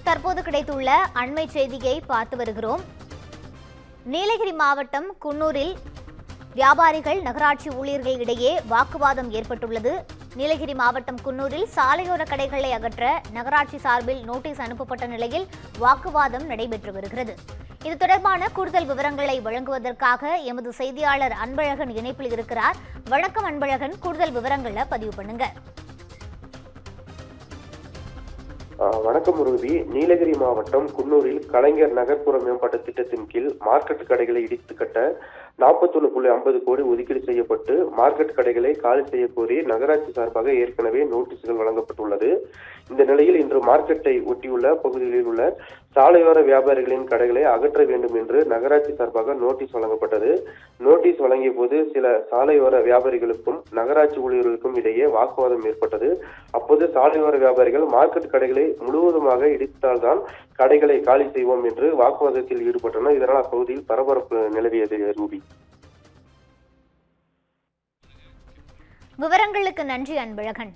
தற்போது கிடைத்துள்ள அண்மை செய்தியை பார்த்து வருகிறோம். நீலகிரி மாவட்டம் குன்னூரில் வியாபாரிகள் நகராட்சி ஊழியர்கள் இடையே வாக்குவாதம் ஏற்பட்டுள்ளது. நீலகிரி மாவட்டம் குன்னூரில் சாலையோர கடைகளை அகற்ற நகராட்சி சார்பில் நோட்டீஸ் அனுப்பப்பட்ட நிலையில் வாக்குவாதம் நடைபெற்று வருகிறது. இது தொடர்பான கூடுதல் விவரங்களை வழங்குவதற்காக எமது செய்தியாளர் அன்பழகன் இணைப்பில் இருக்கிறார். வணக்கம் அன்பழகன், கூடுதல் விவரங்களை பதிவு பண்ணுங்க. வணக்கம் ரூபி. நீலகிரி மாவட்டம் குன்னூரில் கலைஞர் நகர்ப்புற மேம்பாட்டு திட்டத்தின் கீழ் மார்க்கெட் கடைகளை இடித்து கட்ட 41.50 கோடி ஒதுக்கீடு செய்யப்பட்டு மார்க்கெட் கடைகளை காலி செய்ய கோரி நகராட்சி சார்பாக ஏற்கனவே நோட்டீஸ்கள் வழங்கப்பட்டுள்ளது. இந்த நிலையில் இன்று மார்க்கெட்டை ஒட்டியுள்ள பகுதிகளில் உள்ள சாலையோர வியாபாரிகளின் கடைகளை அகற்ற வேண்டும் என்று நகராட்சி சார்பாக நோட்டீஸ் வழங்கப்பட்டது. நோட்டீஸ் வழங்கிய போது சில சாலையோர வியாபாரிகளுக்கும் நகராட்சி ஊழியர்களுக்கும் இடையே வாக்குவாதம் ஏற்பட்டது. அப்போது சாலையோர வியாபாரிகள் மார்க்கெட் கடைகளை முழுவதுமாக இடித்தால்தான் கடைகளை காலி செய்வோம் என்று வாக்குவாதத்தில் ஈடுபட்டனர். இதனால் அப்பகுதியில் பரபரப்பு நிலவியது. ரூபி, விவரங்களுக்கு நன்றி அன்பழகன்.